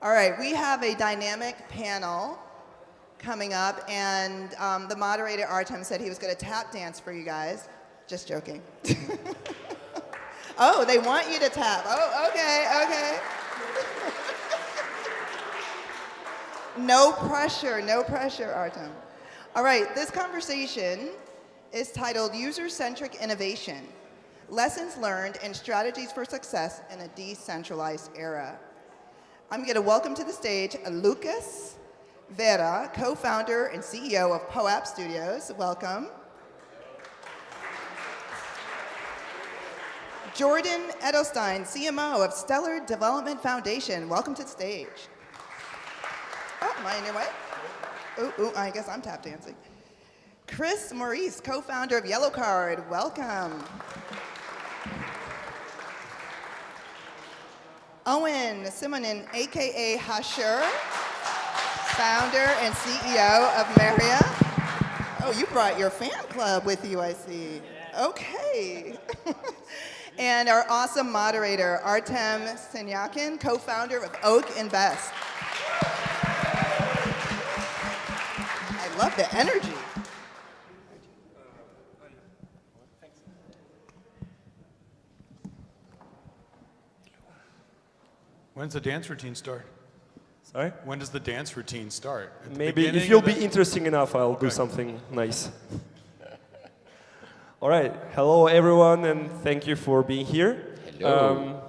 All right, we have a dynamic panel coming up, and the moderator, Artem, said he was going to tap dance for you guys. Just joking. Oh, they want you to tap. Oh, okay. No pressure, Artem. All right, this conversation is titled User-Centric Innovation, Lessons Learned and Strategies for Success in a Decentralized Era. I'm going to welcome to the stage Lucas Verra, co-founder and CEO of POAP Studios. Welcome. Jordan Edelstein, CMO of Stellar Development Foundation. Welcome to the stage. Oh, am I in your way? Ooh, I guess I'm tap dancing. Maurice, co-founder of Yellow Card. Welcome. Owen Simonin, aka Hasheur, founder and CEO of Meria. Oh, you brought your fan club with you, I see. Okay. And our awesome moderator, Artem Sinyakin, co-founder of Oak Invest. I love the energy. When's the dance routine start? Sorry? When does the dance routine start? Maybe if you'll be interesting enough, I'll do something nice. All right. Hello, everyone, and thank you for being here. Hello.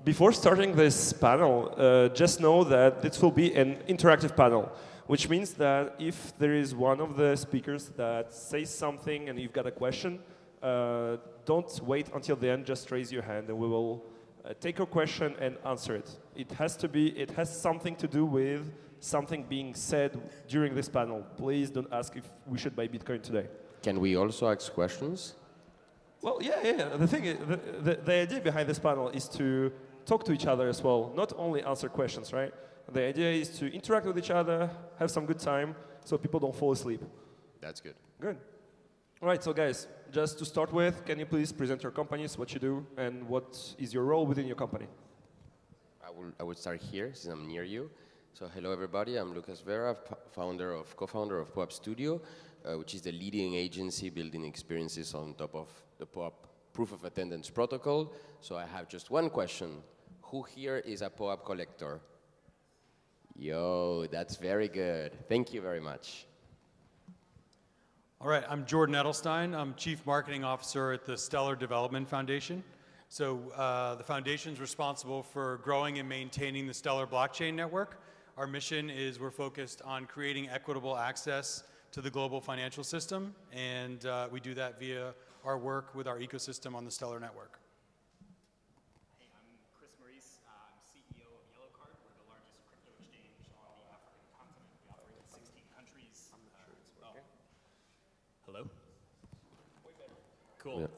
Before starting this panel, just know that this will be an interactive panel, which means that if there is one of the speakers that says something and you've got a question, don't wait until the end, just raise your hand and we will take your question and answer it. It has something to do with something being said during this panel. Please don't ask if we should buy Bitcoin today. Can we also ask questions? Well, yeah. The thing is, the idea behind this panel is to talk to each other as well, not only answer questions, right? The idea is to interact with each other, have some good time, so people don't fall asleep. That's good. Good. All right, so guys, just to start with, can you please present your companies, what you do, and what is your role within your company? I will start here, since I'm near you. So hello, everybody. I'm Lucas Verra, co-founder of POAP Studio, which is the leading agency building experiences on top of the POAP Proof of Attendance protocol. So I have just one question. Who here is a POAP collector? Yo, that's very good. Thank you very much. All right, I'm Jordan Edelstein. I'm Chief Marketing Officer at the Stellar Development Foundation. So the foundation is responsible for growing and maintaining the Stellar blockchain network. Our mission is we're focused on creating equitable access to the global financial system, and we do that via our work with our ecosystem on the Stellar network. Hey, I'm Maurice. I'm CEO of Yellow Card. We're the largest crypto exchange on the African continent. We operate in 16 countries. I'm not sure it's working. Hello? Way better. Cool.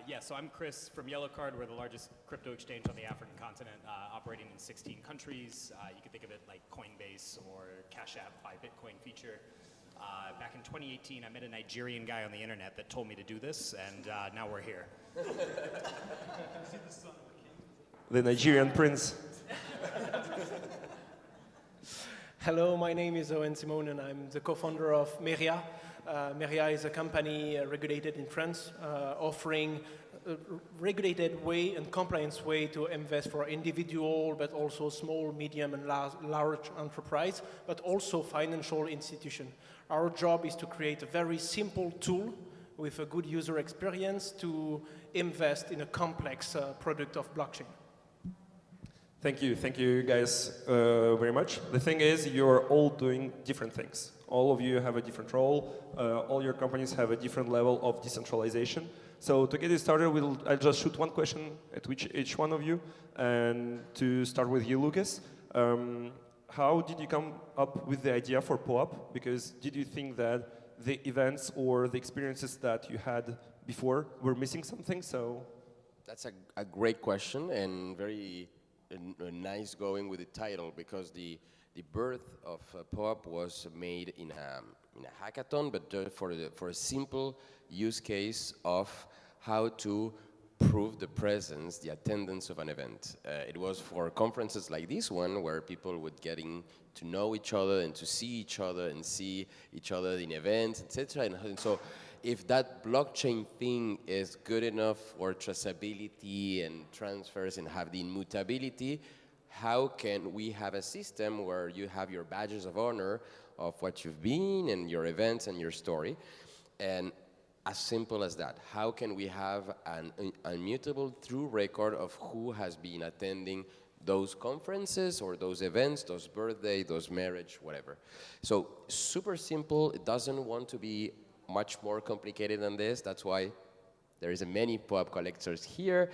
Yeah, so I'm Chris from Yellow Card. We're the largest crypto exchange on the African continent, operating in 16 countries. You can think of it like Coinbase or Cash App Buy Bitcoin feature. Back in 2018, I met a Nigerian guy on the internet that told me to do this, and now we're here. The Nigerian prince. Hello, my name is Owen Simonin. I'm the co-founder of Meria. Meria is a company regulated in France, offering a regulated way and compliance way to invest for individual, but also small, medium, and large enterprise, but also financial institution. Our job is to create a very simple tool with a good user experience to invest in a complex product of blockchain. Thank you guys very much. The thing is, you're all doing different things. All of you have a different role. All your companies have a different level of decentralization. So to get it started, I'll just shoot one question at each one of you. And to start with you, Lucas, how did you come up with the idea for POAP? Because did you think that the events or the experiences that you had before were missing something? So That's a great question and very nice going with the title, because the birth of POAP was made in a hackathon, but for a simple use case of how to prove the presence, the attendance of an event. It was for conferences like this one where people would getting to know each other and to see each other and see each other in events, etc. And so if that blockchain thing is good enough for traceability and transfers and have the immutability, how can we have a system where you have your badges of honor of what you've been and your events and your story? And as simple as that, how can we have an immutable true record of who has been attending those conferences or those events, those birthday, those marriage, whatever. So super simple. It doesn't want to be much more complicated than this. That's why there is many POAP collectors here,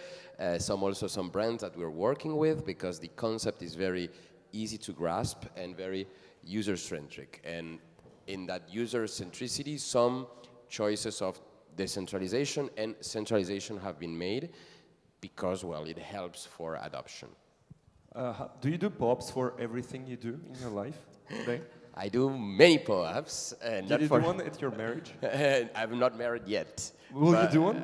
some brands that we're working with, because the concept is very easy to grasp and very user-centric. And in that user-centricity, some choices of decentralization and centralization have been made because, well, it helps for adoption. Do you do POAPs for everything you do in your life today? I do many POAPs. Did you do one at your marriage? I'm not married yet. Will you do one?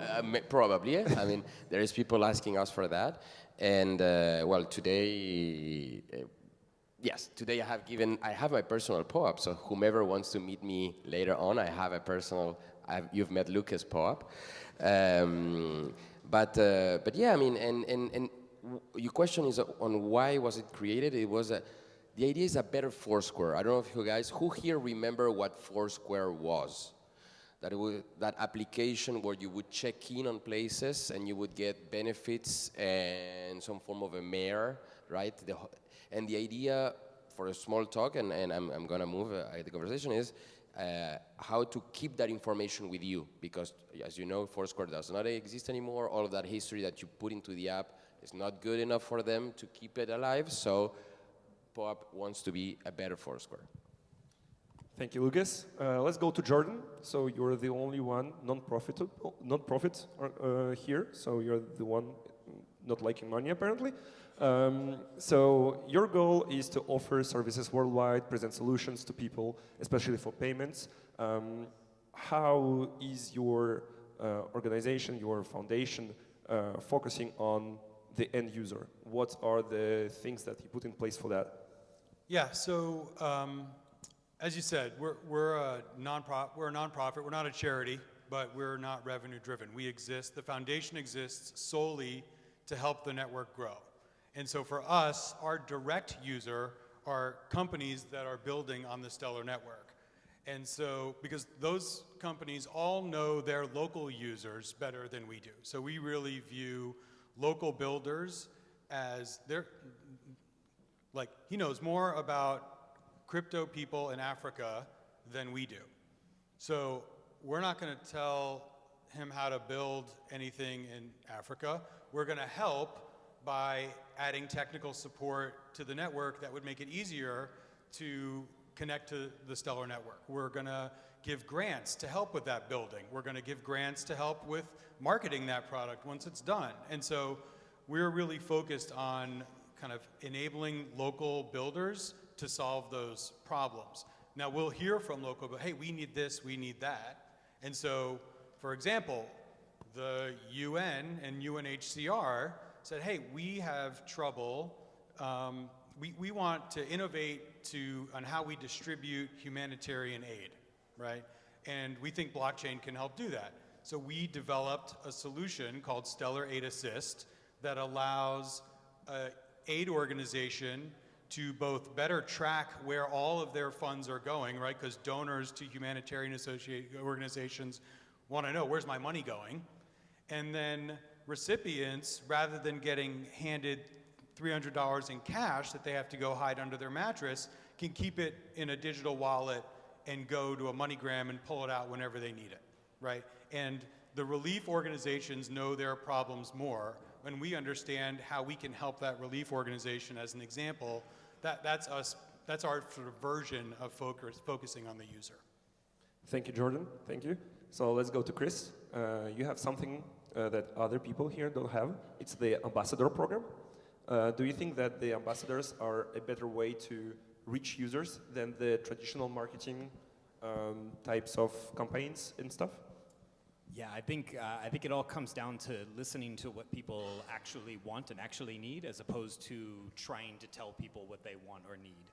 Probably. I mean, there is people asking us for that. And, well, today, yes, today I have my personal POAP. So whomever wants to meet me later on, I have a personal, you've met Lucas POAP. But yeah, I mean, and your question is on why was it created? It was the idea is a better Foursquare. I don't know if you guys, who here remember what Foursquare was? That it was that application where you would check in on places and you would get benefits and some form of a mayor, right? And the idea for a small talk, and I'm gonna move the conversation, is how to keep that information with you, because as you know, Foursquare does not exist anymore. All of that history that you put into the app is not good enough for them to keep it alive. So POAP wants to be a better Foursquare. Thank you, Lucas. Let's go to Jordan. So you're the only one non-profit here. So you're the one not liking money, apparently. So your goal is to offer services worldwide, present solutions to people, especially for payments. How is your organization, your foundation, focusing on the end user? What are the things that you put in place for that? Yeah, so as you said, we're a nonprofit. We're not a charity, but we're not revenue driven. The foundation exists solely to help the network grow. And so for us, our direct user are companies that are building on the Stellar network. And so, because those companies all know their local users better than we do. So we really view local builders as he knows more about crypto people in Africa than we do. So we're not going to tell him how to build anything in Africa. We're going to help by adding technical support to the network that would make it easier to connect to the Stellar network. We're going to give grants to help with that building. We're going to give grants to help with marketing that product once it's done. And so we're really focused on kind of enabling local builders to solve those problems. Now we'll hear from local, but hey, we need this, we need that. And so, for example, the UN and UNHCR said, hey, we have trouble, we want to innovate on how we distribute humanitarian aid, right? And we think blockchain can help do that. So we developed a solution called Stellar Aid Assist that allows an aid organization to both better track where all of their funds are going, right? Because donors to humanitarian organizations want to know, where's my money going? And then recipients, rather than getting handed $300 in cash that they have to go hide under their mattress, can keep it in a digital wallet and go to a MoneyGram and pull it out whenever they need it, right? And the relief organizations know their problems more, and we understand how we can help that relief organization. As an example, that's our sort of version of focusing on the user. Thank you, Jordan. Thank you. So let's go to Chris. You have something that other people here don't have. It's the ambassador program. Do you think that the ambassadors are a better way to reach users than the traditional marketing types of campaigns and stuff? Yeah, I think it all comes down to listening to what people actually want and actually need, as opposed to trying to tell people what they want or need,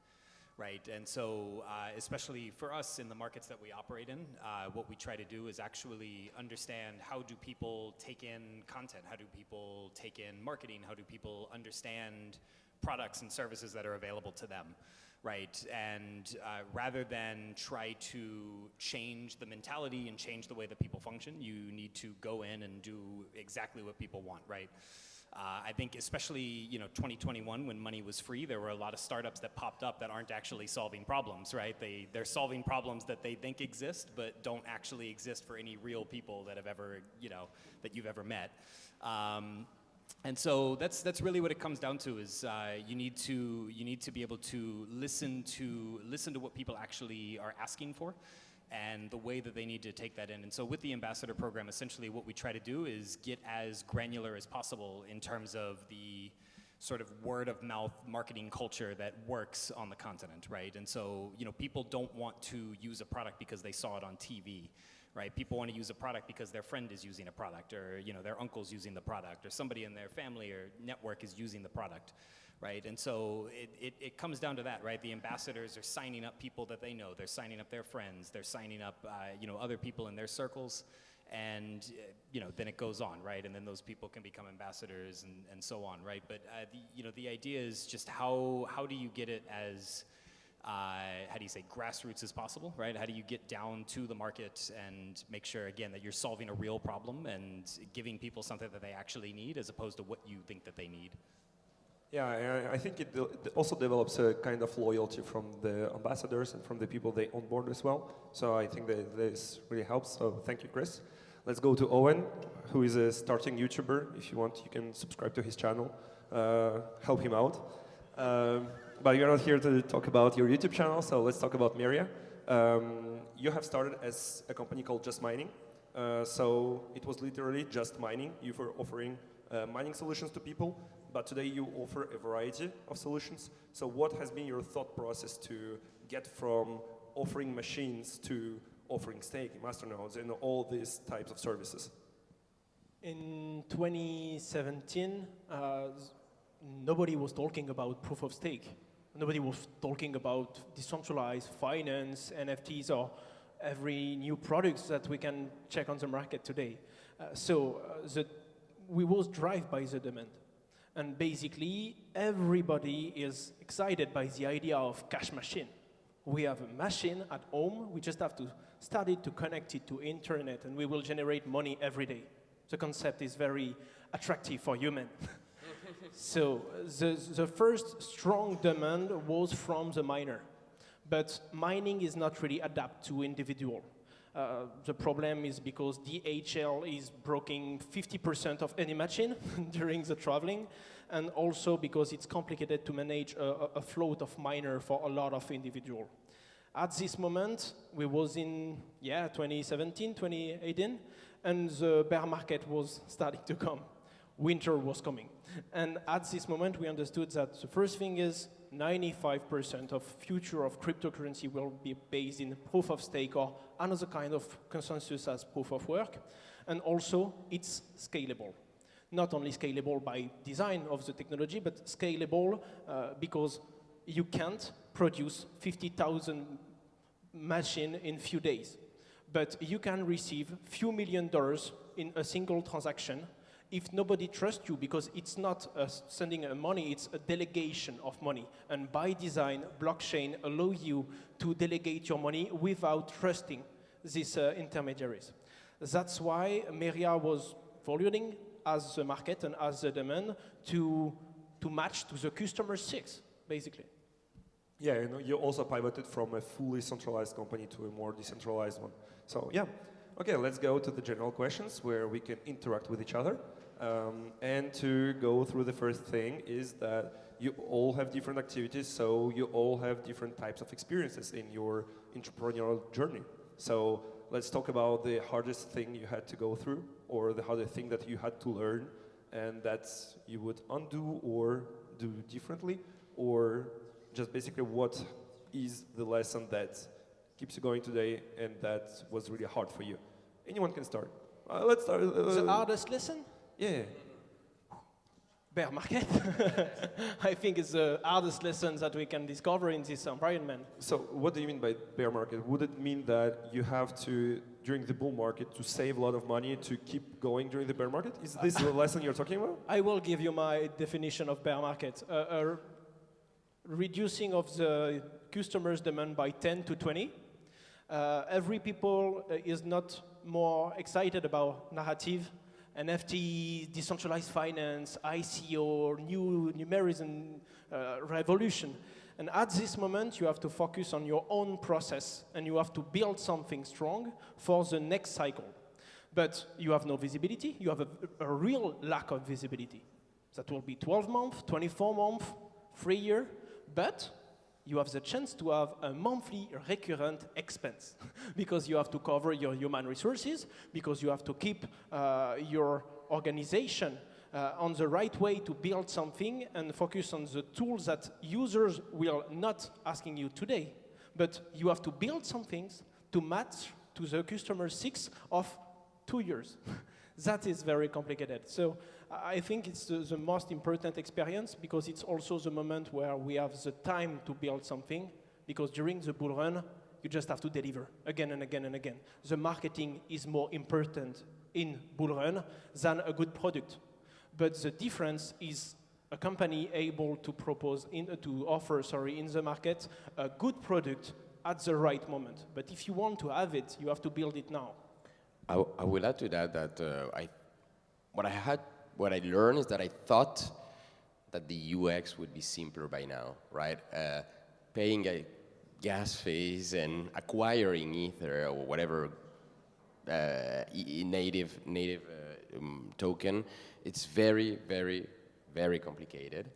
right? And so, especially for us in the markets that we operate in, what we try to do is actually understand how do people take in content, how do people take in marketing, how do people understand products and services that are available to them. Right, and rather than try to change the mentality and change the way that people function, you need to go in and do exactly what people want, right? I think especially, 2021, when money was free, there were a lot of startups that popped up that aren't actually solving problems, right? They're solving problems that they think exist, but don't actually exist for any real people that have ever, that you've ever met. And so that's really what it comes down to is you need to be able to listen to what people actually are asking for and the way that they need to take that in. And so with the ambassador program, essentially what we try to do is get as granular as possible in terms of the sort of word of mouth marketing culture that works on the continent, right? And so, people don't want to use a product because they saw it on TV. Right, people want to use a product because their friend is using a product, or their uncle's using the product, or somebody in their family or network is using the product, right? And so it comes down to that, right? The ambassadors are signing up people that they know, they're signing up their friends, they're signing up other people in their circles, and then it goes on, right? And then those people can become ambassadors and so on, right? But the idea is just how do you get it as how do you say, grassroots as possible, right? How do you get down to the market and make sure, again, that you're solving a real problem and giving people something that they actually need as opposed to what you think that they need? Yeah, I think it also develops a kind of loyalty from the ambassadors and from the people they onboard as well. So I think that this really helps. So thank you, Chris. Let's go to Owen, who is a starting YouTuber. If you want, you can subscribe to his channel, help him out. But you're not here to talk about your YouTube channel, so let's talk about Meria. You have started as a company called Just Mining. So it was literally just mining. You were offering mining solutions to people, but today you offer a variety of solutions. So what has been your thought process to get from offering machines to offering staking, masternodes, and all these types of services? In 2017, nobody was talking about proof of stake. Nobody was talking about decentralized finance, NFTs, or every new products that we can check on the market today. We was driven by the demand. And basically, everybody is excited by the idea of cash machine. We have a machine at home, we just have to start it to connect it to internet, and we will generate money every day. The concept is very attractive for humans. So the first strong demand was from the miner. But mining is not really adapted to individual. The problem is because DHL is breaking 50% of any machine during the traveling, and also because it's complicated to manage a float of miner for a lot of individual. At this moment, we was in 2017, 2018, and the bear market was starting to come. Winter was coming. And at this moment, we understood that the first thing is 95% of future of cryptocurrency will be based in proof of stake or another kind of consensus as proof of work. And also, it's scalable. Not only scalable by design of the technology, but scalable because you can't produce 50,000 machines in few days. But you can receive few $1 million in a single transaction if nobody trusts you, because it's not sending money, it's a delegation of money. And by design, blockchain allows you to delegate your money without trusting these intermediaries. That's why Meria was valuing as the market and as the demand to match to the customer six, basically. Yeah, you also pivoted from a fully centralized company to a more decentralized one. So yeah, okay, let's go to the general questions where we can interact with each other. And to go through the first thing is that you all have different activities, so you all have different types of experiences in your entrepreneurial journey. So let's talk about the hardest thing you had to go through, or the hardest thing that you had to learn, and that you would undo or do differently, or just basically what is the lesson that keeps you going today and that was really hard for you. Anyone can start. Let's start. The hardest lesson? Yeah. Bear market. I think it's the hardest lesson that we can discover in this environment. So what do you mean by bear market? Would it mean that you have to, during the bull market, to save a lot of money to keep going during the bear market? Is this the lesson you're talking about? I will give you my definition of bear market. Reducing of the customers' demand by 10 to 20. Every people is not more excited about narrative, NFT, decentralized finance, ICO, new numerism revolution. And at this moment, you have to focus on your own process and you have to build something strong for the next cycle. But you have no visibility, you have a real lack of visibility. That will be 12 months, 24 months, 3 years, but you have the chance to have a monthly recurrent expense because you have to cover your human resources, because you have to keep your organization on the right way to build something and focus on the tools that users will not asking you today. But you have to build some things to match to the customer 6 of 2 years. That is very complicated. So I think it's the most important experience because it's also the moment where we have the time to build something because during the bull run, you just have to deliver again and again and again. The marketing is more important in bull run than a good product. But the difference is a company able to offer in the market a good product at the right moment. But if you want to have it, you have to build it now. I will add to that what I learned is that I thought that the UX would be simpler by now, right? Paying a gas fees and acquiring Ether or whatever native token, it's very, very, very complicated.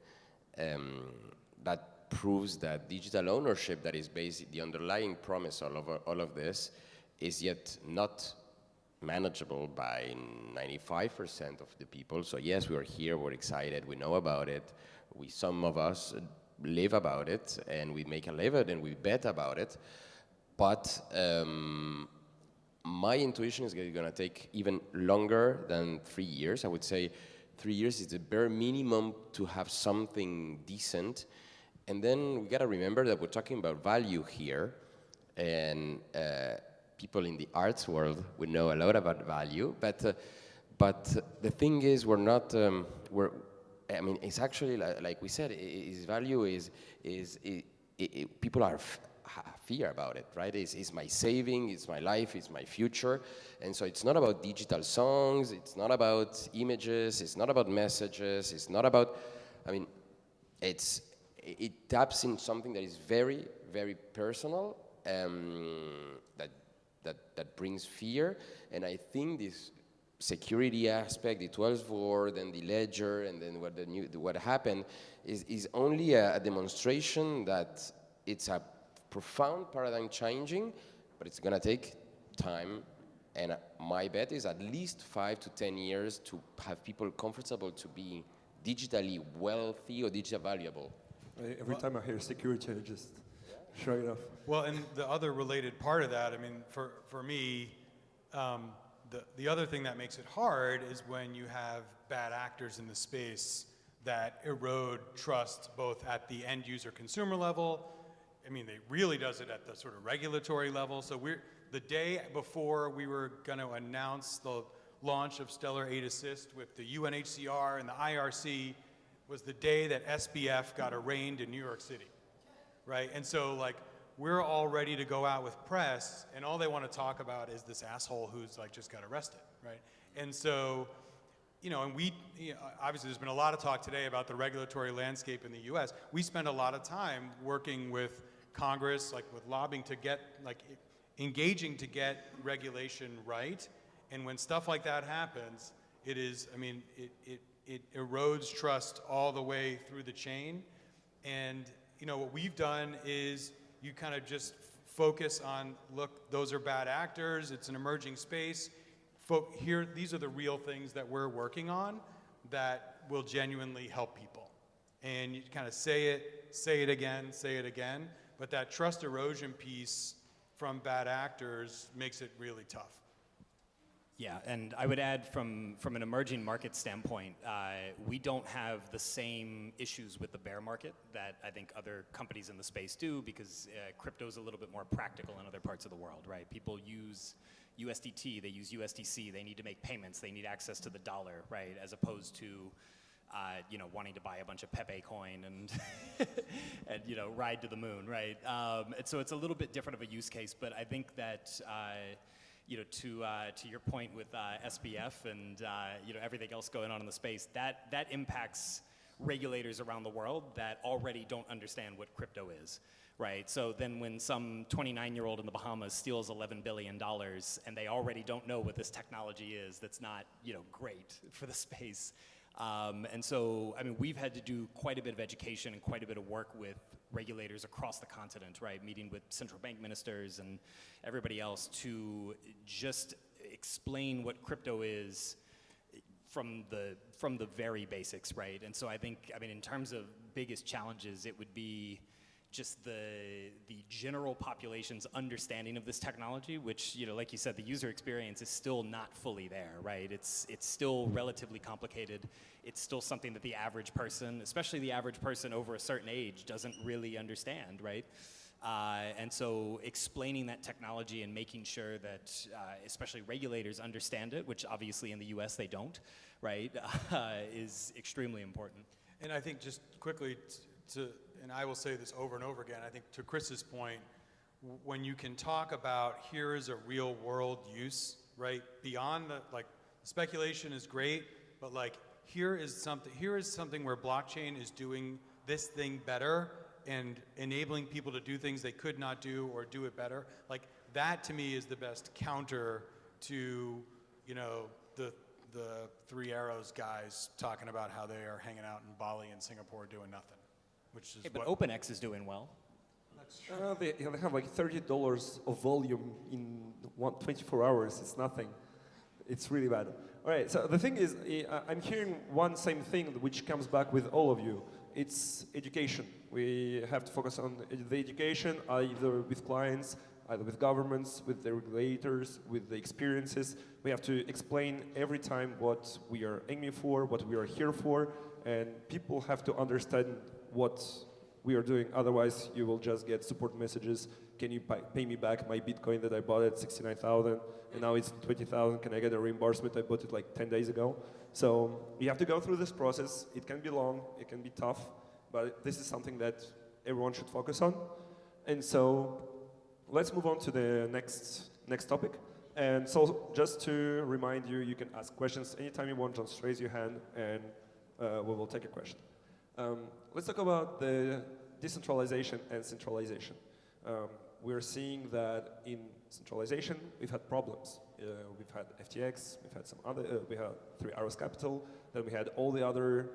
That proves that digital ownership, that is basically the underlying promise of all of this, is yet not manageable by 95% of the people. So yes, we are here, we're excited, we know about it. Some of us live about it, and we make a living and we bet about it. But my intuition is going to take even longer than 3 years. I would say 3 years is the bare minimum to have something decent. And then we got to remember that we're talking about value here, and people in the arts world would know a lot about value, but the thing is, we're not. I mean, it's actually like we said. Is value is people are fear about it, right? It's my saving, it's my life, it's my future, and so it's not about digital songs, it's not about images, it's not about messages, it's not about. I mean, it taps in something that is very, very personal. That brings fear, and I think this security aspect, the 12th word, and the ledger, and then what happened is only a demonstration that it's a profound paradigm changing, but it's gonna take time, and my bet is at least 5 to 10 years to have people comfortable to be digitally wealthy or digitally valuable. Every time I hear security, I just shrug it off. Well, and the other related part of that, I mean, for me, the other thing that makes it hard is when you have bad actors in the space that erode trust both at the end user consumer level. I mean, they really does it at the sort of regulatory level. So the day before we were going to announce the launch of Stellar 8 Assist with the UNHCR and the IRC was the day that SBF got arraigned in New York City. Right, and so like we're all ready to go out with press, and all they want to talk about is this asshole who's like just got arrested, right? And so, and obviously there's been a lot of talk today about the regulatory landscape in the U.S. We spend a lot of time working with Congress, like with lobbying to get, like engaging to get regulation right, and when stuff like that happens, it erodes trust all the way through the chain, and what we've done is you kind of just focus on, look, those are bad actors, it's an emerging space. Here, these are the real things that we're working on that will genuinely help people. And you kind of say it again, but that trust erosion piece from bad actors makes it really tough. Yeah, and I would add from an emerging market standpoint, we don't have the same issues with the bear market that I think other companies in the space do, because crypto is a little bit more practical in other parts of the world, right? People use USDT, they use USDC, they need to make payments, they need access to the dollar, right? As opposed to wanting to buy a bunch of Pepe coin and, and ride to the moon, right? And so it's a little bit different of a use case, but I think that to your point with SBF and everything else going on in the space, that impacts regulators around the world that already don't understand what crypto is, right? So then when some 29-year-old in the Bahamas steals $11 billion and they already don't know what this technology is, that's not great for the space. And so, I mean, we've had to do quite a bit of education and quite a bit of work with regulators across the continent, right? Meeting with central bank ministers and everybody else to just explain what crypto is from the very basics, right? And so I think, I mean, in terms of biggest challenges, it would be just the general population's understanding of this technology, which, like you said, the user experience is still not fully there, right? It's still relatively complicated. It's still something that the average person, especially the average person over a certain age, doesn't really understand, right? And so explaining that technology and making sure that especially regulators understand it, which obviously in the US they don't, right, is extremely important. And I think just quickly and I will say this over and over again, I think to Chris's point, when you can talk about here is a real world use, right? Beyond the, speculation is great, but here is something where blockchain is doing this thing better and enabling people to do things they could not do or do it better. That to me is the best counter to, the Three Arrows guys talking about how they are hanging out in Bali and Singapore doing nothing. Which is but OpenX is doing well. That's true. They have $30 of volume in 24 hours. It's nothing. It's really bad. All right, so the thing is, I'm hearing one same thing which comes back with all of you. It's education. We have to focus on the education, either with clients, either with governments, with the regulators, with the experiences. We have to explain every time what we are aiming for, what we are here for, and people have to understand what we are doing. Otherwise, you will just get support messages. Can you pay me back my Bitcoin that I bought at 69,000 and now it's 20,000? Can I get a reimbursement? I bought it 10 days ago. So you have to go through this process. It can be long, it can be tough, but this is something that everyone should focus on. And so let's move on to the next topic. And so just to remind you, you can ask questions anytime you want. Just raise your hand and we will take a question. Let's talk about the decentralization and centralization. We're seeing that in centralization, we've had problems. We've had FTX, we've had some other, we had Three Arrows Capital, then we had all the other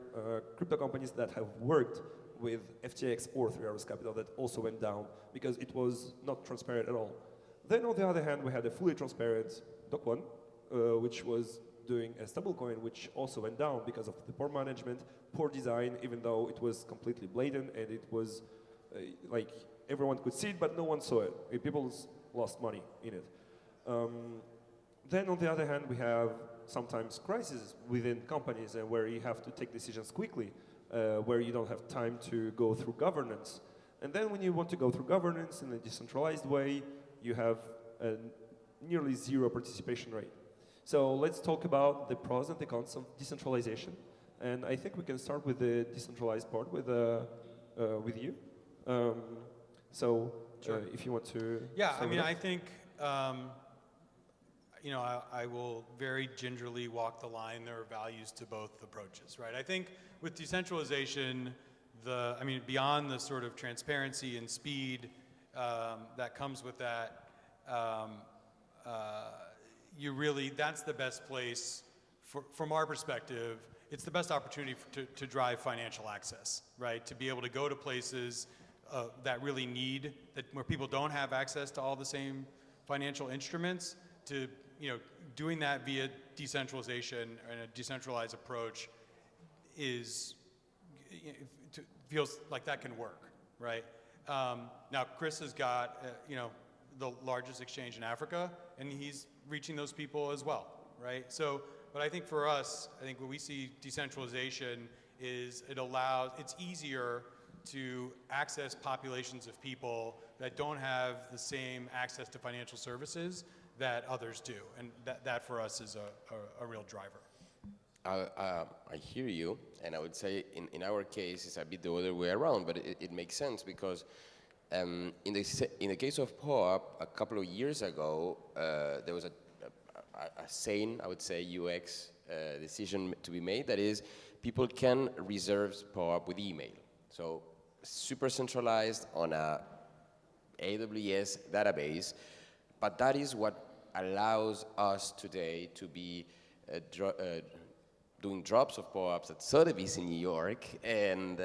crypto companies that have worked with FTX or Three Arrows Capital that also went down because it was not transparent at all. Then on the other hand, we had a fully transparent Doc1, which was doing a stablecoin, which also went down because of the poor management, poor design, even though it was completely blatant and it was everyone could see it, but no one saw it. People lost money in it. Then on the other hand, we have sometimes crises within companies and where you have to take decisions quickly, where you don't have time to go through governance. And then when you want to go through governance in a decentralized way, you have a nearly zero participation rate. So let's talk about the pros and the cons of decentralization. And I think we can start with the decentralized part with you. Sure. If you want to... Yeah, I mean, I think, I will very gingerly walk the line. There are values to both approaches, right? I think with decentralization, beyond the sort of transparency and speed that comes with that, that's the best place, from our perspective, it's the best opportunity to drive financial access, right? To be able to go to places that really need, where people don't have access to all the same financial instruments, to, doing that via decentralization and a decentralized approach feels like that can work, right? Now, Chris has got, the largest exchange in Africa, and he's reaching those people as well, right? So, but I think for us, I think when we see decentralization is it's easier to access populations of people that don't have the same access to financial services that others do. And that for us is a real driver. I hear you, and I would say in our case it's a bit the other way around, but it makes sense because in the case of POAP, a couple of years ago, there was a sane, I would say, UX decision to be made. That is, people can reserve POAP with email. So super centralized on a AWS database, but that is what allows us today to be doing drops of POAPs at Sotheby's in New York, and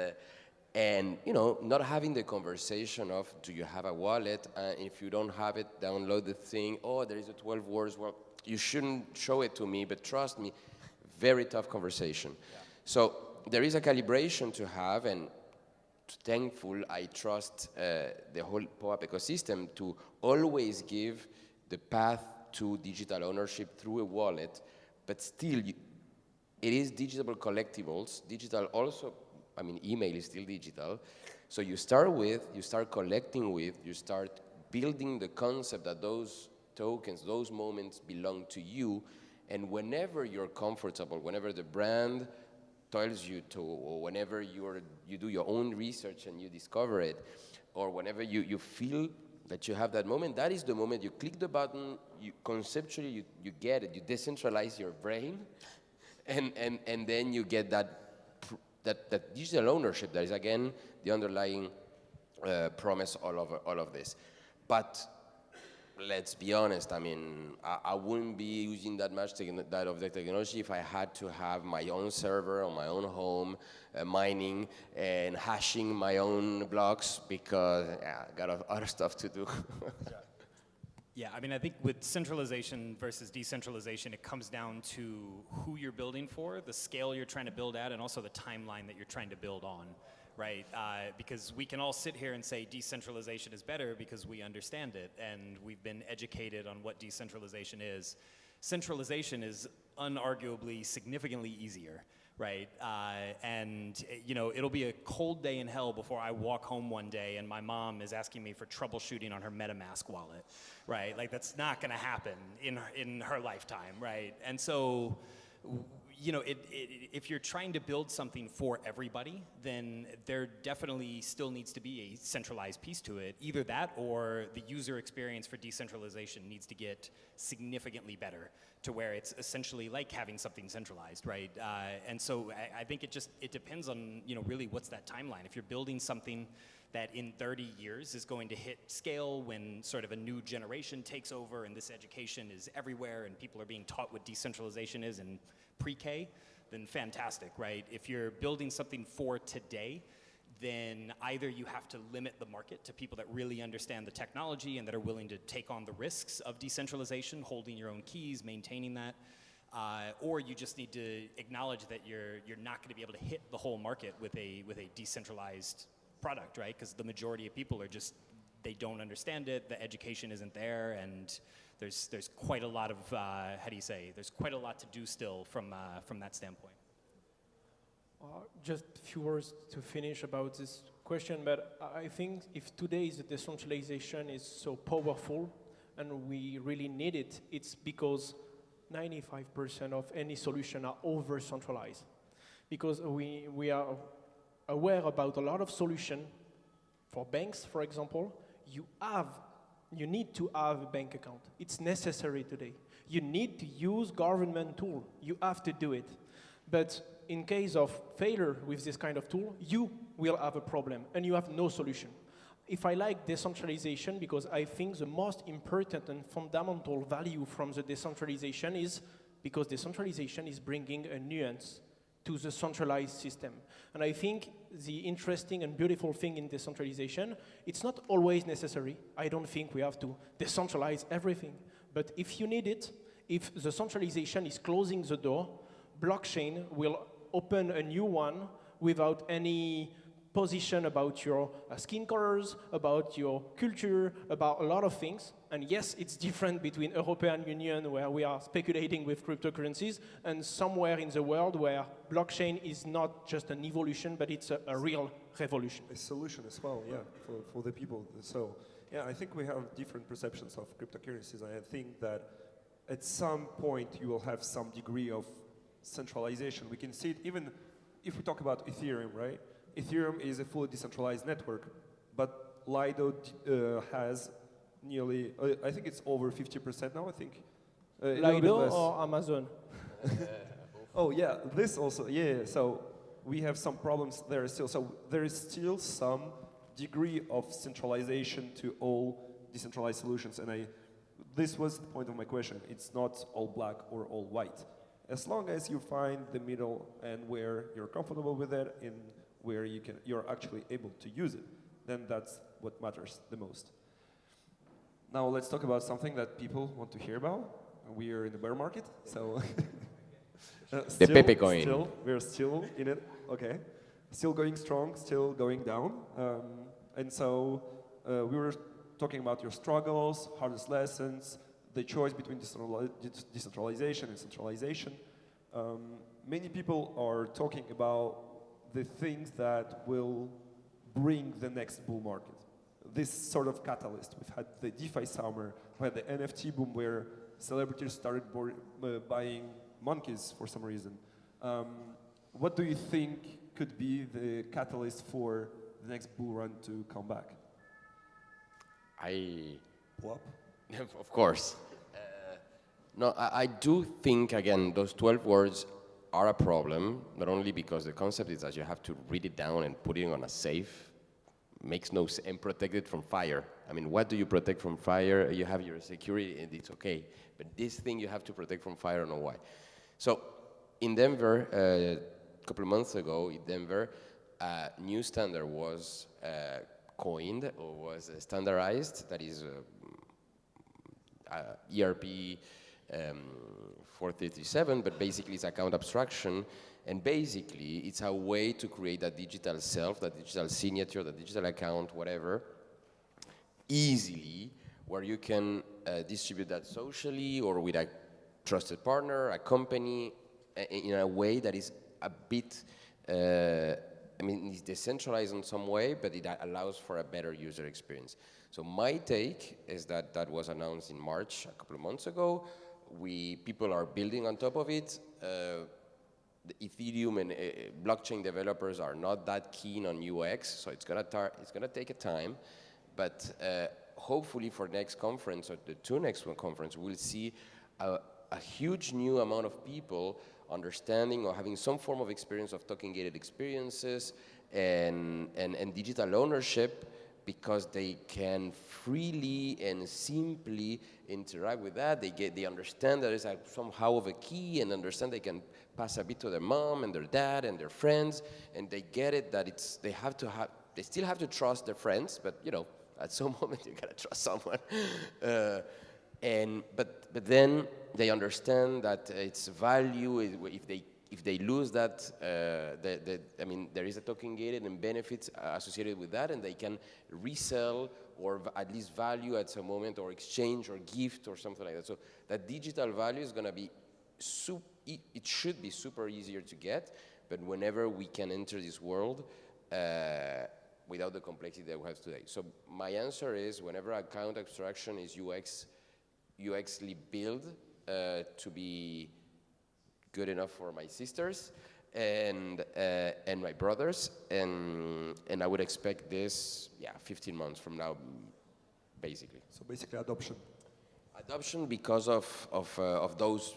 you know, not having the conversation of, do you have a wallet? If you don't have it, download the thing. Oh, there is a 12 words. Well, you shouldn't show it to me, but trust me, very tough conversation. Yeah. So there is a calibration to have, and thankful, I trust the whole POAP ecosystem to always give the path to digital ownership through a wallet, but still, it is digital collectibles. Digital also, I mean, email is still digital. So you start collecting with, you start building the concept that those tokens, those moments belong to you, and whenever you're comfortable, whenever the brand tells you to, or whenever you do your own research and you discover it, or whenever you feel that you have that moment, that is the moment you click the button, conceptually you get it, you decentralize your brain, and then you get that digital ownership that is, again, the underlying promise all of this. But let's be honest, I mean, I wouldn't be using that much that of the technology if I had to have my own server on my own home, mining and hashing my own blocks, because I got other stuff to do. Yeah, I mean, I think with centralization versus decentralization, it comes down to who you're building for, the scale you're trying to build at, and also the timeline that you're trying to build on, right? Because we can all sit here and say decentralization is better because we understand it, and we've been educated on what decentralization is. Centralization is unarguably significantly easier, right? And you know, it'll be a cold day in hell before I walk home one day and my mom is asking me for troubleshooting on her MetaMask wallet, right? Like, that's not gonna happen in her lifetime, right? And so, you know, if you're trying to build something for everybody, then there definitely still needs to be a centralized piece to it. Either that, or the user experience for decentralization needs to get significantly better to where it's essentially like having something centralized, right? And so I think it depends on, you know, really what's that timeline. If you're building something that in 30 years is going to hit scale when sort of a new generation takes over and this education is everywhere and people are being taught what decentralization is in pre-K, then fantastic, right? If you're building something for today, then either you have to limit the market to people that really understand the technology and that are willing to take on the risks of decentralization, holding your own keys, maintaining that, or you just need to acknowledge that you're not going to be able to hit the whole market with a decentralized product, right? Because the majority of people are just, they don't understand it, the education isn't there, and there's quite a lot of, there's quite a lot to do still from that standpoint. Just a few words to finish about this question, but I think if today's decentralization is so powerful and we really need it, it's because 95% of any solution are over-centralized. Because we are aware about a lot of solutions. For banks, for example, you need to have a bank account. It's necessary today. You need to use government tool. You have to do it. But in case of failure with this kind of tool, you will have a problem and you have no solution. If I like decentralization, because I think the most important and fundamental value from the decentralization is because decentralization is bringing a nuance to the centralized system. And I think the interesting and beautiful thing in decentralization, it's not always necessary. I don't think we have to decentralize everything. But if you need it, if the centralization is closing the door, blockchain will open a new one without any position about your skin colors, about your culture, about a lot of things. And yes, it's different between European Union, where we are speculating with cryptocurrencies, and somewhere in the world where blockchain is not just an evolution, but it's a real revolution. A solution as well, yeah, for the people. So, yeah, I think we have different perceptions of cryptocurrencies. I think that at some point you will have some degree of centralization. We can see it even if we talk about Ethereum, right? Ethereum is a fully decentralized network, but Lido has nearly, I think it's over 50% now, I think. Lido or Amazon? Oh yeah, this also, yeah, so we have some problems there still. So there is still some degree of centralization to all decentralized solutions, and this was the point of my question. It's not all black or all white. As long as you find the middle and where you're comfortable with it and where you're actually able to use it, then that's what matters the most. Now let's talk about something that people want to hear about. We are in the bear market, so the Pepe coin. We're still in it. Okay, still going strong, still going down, and so we were talking about your struggles, hardest lessons, the choice between decentralization and centralization. Many people are talking about the things that will bring the next bull market. This sort of catalyst. We've had the DeFi summer, we had the NFT boom where celebrities started buying monkeys for some reason. What do you think could be the catalyst for the next bull run to come back? POAP? Of course. No, I do think, again, those 12 words are a problem, not only because the concept is that you have to read it down and put it on a safe, makes no sense, and protect it from fire. I mean, what do you protect from fire? You have your security and it's okay. But this thing you have to protect from fire, I don't know why. So in Denver, a couple of months ago in Denver, a new standard was coined or was standardized, that is ERP 437, but basically it's account abstraction, and basically it's a way to create a digital self, that digital signature, the digital account, whatever, easily, where you can distribute that socially or with a trusted partner, a company, in a way that is a bit, I mean, it's decentralized in some way, but it allows for a better user experience. So my take is that that was announced in March, a couple of months ago. People are building on top of it. The Ethereum and blockchain developers are not that keen on UX, so it's gonna take a time. But hopefully for next conference or the two next conference, we'll see a huge new amount of people understanding or having some form of experience of token-gated experiences and digital ownership, because they can freely and simply interact with that. They understand that it's somehow of a key, and understand they can pass a bit to their mom and their dad and their friends, and they get it that they still have to trust their friends, but you know, at some moment you gotta trust someone. But then they understand that its value is, if they lose that, I mean, there is a token gated and benefits associated with that, and they can resell or at least value at some moment, or exchange or gift or something like that. So that digital value is going to be it should be super easier to get, but whenever we can enter this world without the complexity that we have today. So my answer is, whenever account abstraction is UXly built to be good enough for my sisters and my brothers, and I would expect this, 15 months from now, basically. So basically adoption. Adoption because of those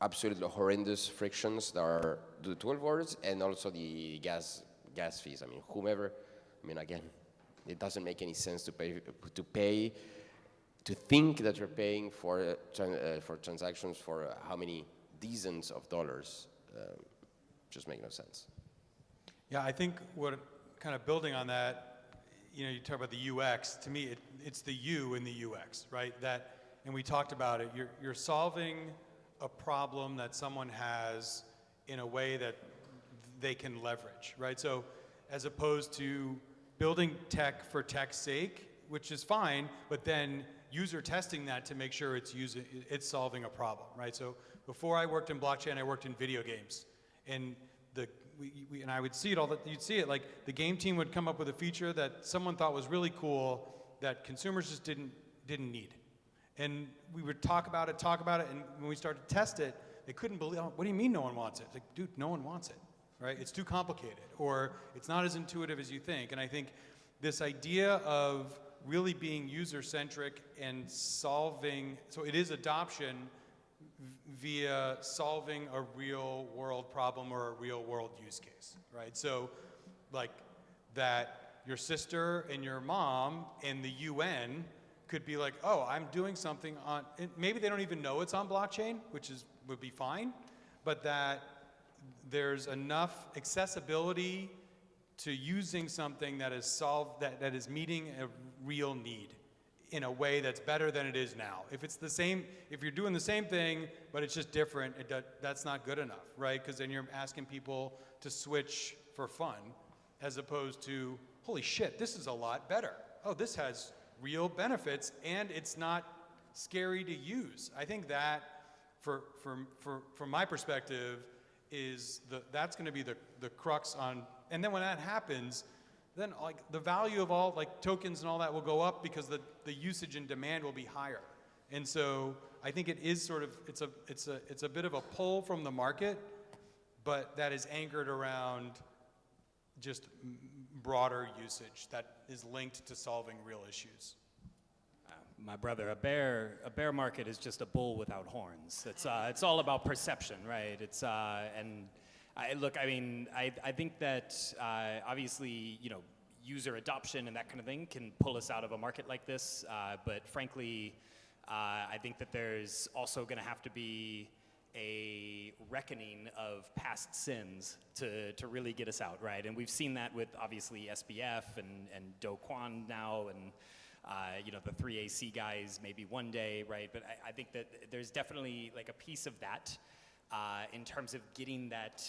absolutely horrendous frictions that are the 12 words, and also the gas fees. I mean, again, it doesn't make any sense to think that you're paying for transactions for how many dozens of dollars. Just make no sense. Yeah, I think what, kind of building on that, you talk about the UX. To me, it's the U in the UX, right? And we talked about it. You're solving a problem that someone has in a way that they can leverage, right? So as opposed to building tech for tech's sake, which is fine, but then user testing that to make sure it's solving a problem, right? So before I worked in blockchain, I worked in video games, and and I would see it you'd see it like the game team would come up with a feature that someone thought was really cool that consumers just didn't need, and we would talk about it, and when we started to test it, they couldn't believe. Oh, what do you mean no one wants it? It's like, dude, no one wants it, right? It's too complicated, or it's not as intuitive as you think. And I think this idea of really being user-centric and solving, so it is adoption via solving a real world problem or a real world use case, right? So like that your sister and your mom and the UN could be like, oh, I'm doing something on, and maybe they don't even know it's on blockchain, which would be fine, but that there's enough accessibility to using something that is that is meeting a real need in a way that's better than it is now. If it's the same, if you're doing the same thing, but it's just different, that's not good enough, right? Because then you're asking people to switch for fun, as opposed to, holy shit, this is a lot better. Oh, this has real benefits, and it's not scary to use. I think that, from my perspective, that's going to be the crux on. And then when that happens, then like the value of all like tokens and all that will go up because the usage and demand will be higher. And so I think it is sort of it's a bit of a pull from the market, but that is anchored around just broader usage that is linked to solving real issues. My brother, a bear market is just a bull without horns. It's all about perception, right? I think that obviously, user adoption and that kind of thing can pull us out of a market like this. But frankly, I think that there's also going to have to be a reckoning of past sins to really get us out, right? And we've seen that with obviously SBF and Do Kwon now, and the 3AC guys maybe one day, right? But I think that there's definitely like a piece of that in terms of getting that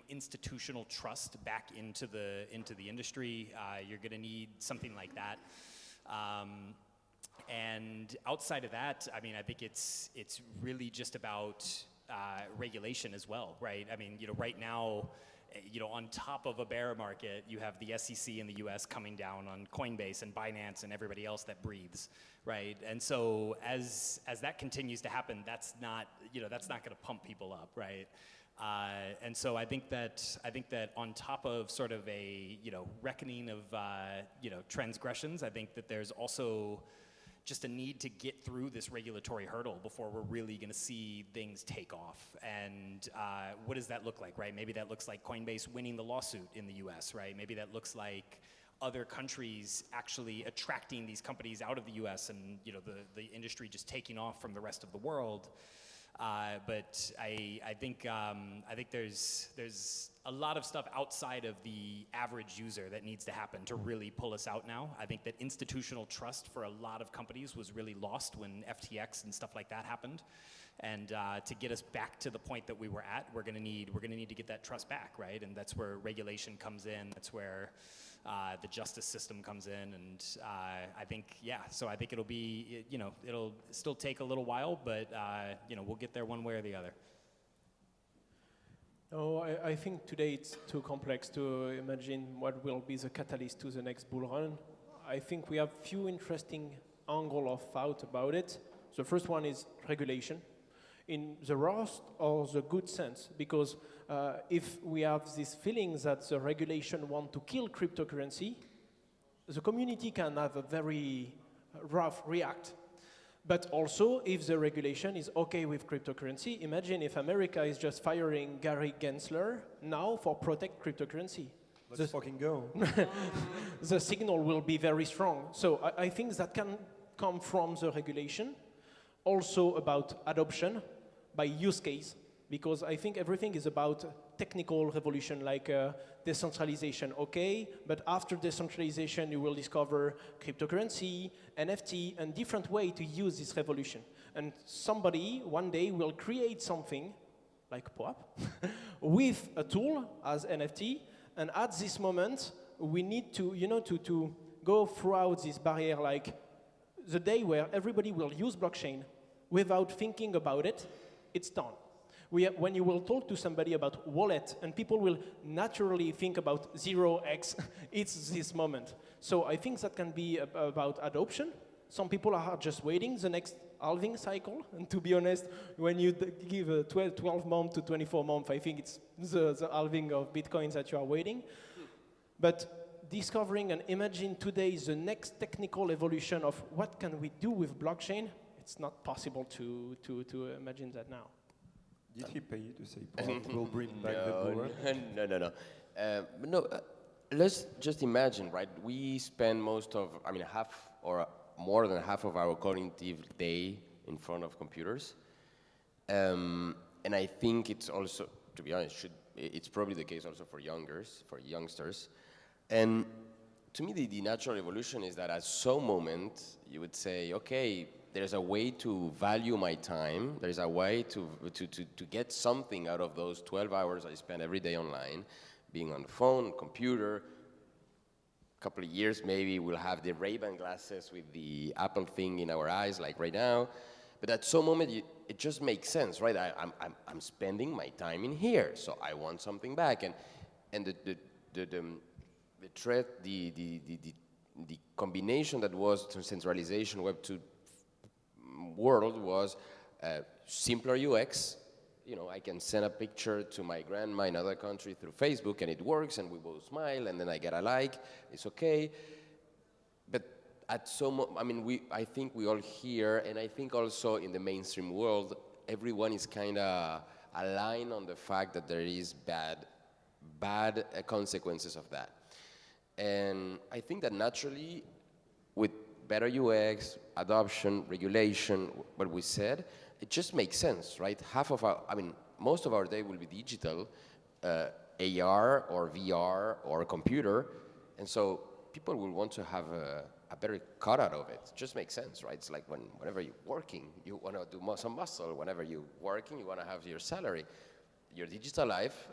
institutional trust back into the industry. You're going to need something like that. And outside of that, I mean, I think it's really just about regulation as well, right? I mean, right now, on top of a bear market, you have the SEC in the US coming down on Coinbase and Binance and everybody else that breathes, right? And so as that continues to happen, that's not going to pump people up, right? And so I think that on top of sort of a reckoning of transgressions, I think that there's also just a need to get through this regulatory hurdle before we're really going to see things take off. And what does that look like, right? Maybe that looks like Coinbase winning the lawsuit in the US, right? Maybe that looks like other countries actually attracting these companies out of the US and the industry just taking off from the rest of the world. But I think there's a lot of stuff outside of the average user that needs to happen to really pull us out now. I think that institutional trust for a lot of companies was really lost when FTX and stuff like that happened. And to get us back to the point that we were at, we're gonna need to get that trust back, right? And that's where regulation comes in. That's where the justice system comes in, and I think it'll be, it'll still take a little while, but we'll get there one way or the other. No, I think today it's too complex to imagine what will be the catalyst to the next bull run. I think we have few interesting angles of thought about it. The first one is regulation, in the worst or the good sense, because if we have this feeling that the regulation want to kill cryptocurrency, the community can have a very rough react. But also, if the regulation is okay with cryptocurrency, imagine if America is just firing Gary Gensler now for protect cryptocurrency. Let's fucking go. The signal will be very strong. So I think that can come from the regulation, also about adoption by use case, because I think everything is about technical revolution, like decentralization, okay, but after decentralization you will discover cryptocurrency, NFT, and different way to use this revolution. And somebody one day will create something like POAP with a tool as NFT, And at this moment, we need to, to go throughout this barrier, like the day where everybody will use blockchain without thinking about it, it's done. When you will talk to somebody about wallet, and people will naturally think about 0x, it's this moment. So I think that can be about adoption. Some people are just waiting the next halving cycle. And to be honest, when you give a 12 month to 24 month, I think it's the halving of Bitcoins that you are waiting. But discovering and imagine today the next technical evolution of what can we do with blockchain, it's not possible to imagine that now. Did he pay you to say POAP will bring back the bull run? No. Let's just imagine, right? We spend half or more than half of our cognitive day in front of computers. And I think it's also, to be honest, it's probably the case also for youngsters. And to me, the natural evolution is that at some moment, you would say, okay, there's a way to value my time. There's a way to get something out of those 12 hours I spend every day online, being on the phone, computer. A couple of years, maybe we'll have the Ray-Ban glasses with the Apple thing in our eyes, like right now. But at some moment, it just makes sense, right? I'm spending my time in here, so I want something back. And the threat, the combination that was centralization, Web 2 world was simpler UX. I can send a picture to my grandma in another country through Facebook, and it works, and we both smile, and then I get a like. It's okay. But at I think we all here, and I think also in the mainstream world, everyone is kind of aligned on the fact that there is bad consequences of that. And I think that naturally, with better UX, adoption, regulation, what we said, it just makes sense, right? Most of our day will be digital, AR or VR or computer, and so people will want to have a better cut out of it. It just makes sense, right? It's like whenever you're working, you want to do some muscle. Whenever you're working, you want to have your salary. Your digital life,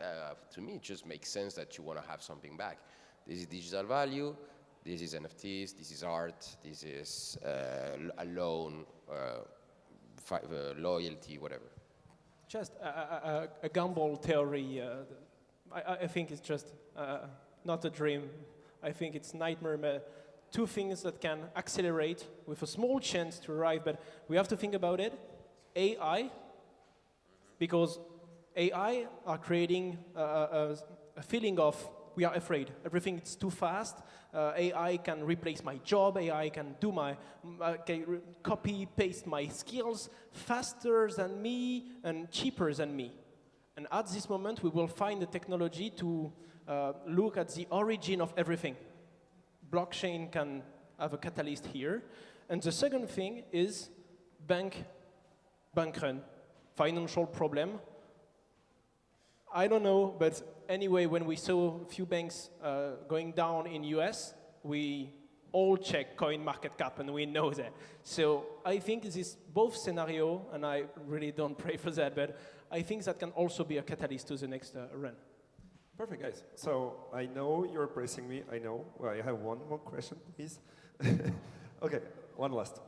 to me, it just makes sense that you want to have something back. This is digital value, this is NFTs, this is art, this is a loan, loyalty, whatever. Just a gamble theory, I think it's just not a dream. I think it's nightmare. Two things that can accelerate with a small chance to arrive, but we have to think about it. AI, because AI are creating a feeling of we are afraid. Everything is too fast. AI can replace my job. AI can do copy, paste my skills faster than me and cheaper than me. And at this moment, we will find the technology to look at the origin of everything. Blockchain can have a catalyst here. And the second thing is bank run, financial problem. I don't know, but anyway, when we saw a few banks going down in US, we all check coin market cap, and we know that. So I think this is both scenario, and I really don't pray for that, but I think that can also be a catalyst to the next run. Perfect, guys. So I know you're pressing me. I know. Well, I have one more question, please. Okay, one last.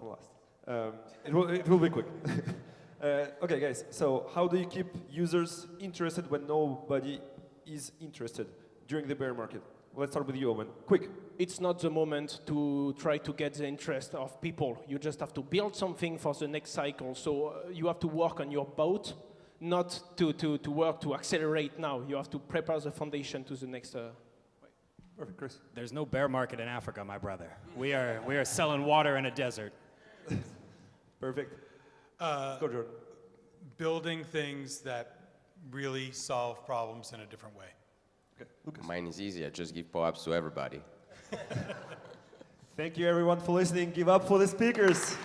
It will be quick. Okay, guys. So how do you keep users interested when nobody is interested during the bear market? Let's start with you, Owen. Quick. It's not the moment to try to get the interest of people. You just have to build something for the next cycle. So you have to work on your boat, not to work to accelerate now. You have to prepare the foundation to the next. Perfect, Chris. There's no bear market in Africa, my brother. We are selling water in a desert. Perfect. Go, Jordan. Building things that really solve problems in a different way. Okay, Lucas. Mine is easy. I just give POAPs to everybody. Thank you, everyone, for listening. Give up for the speakers.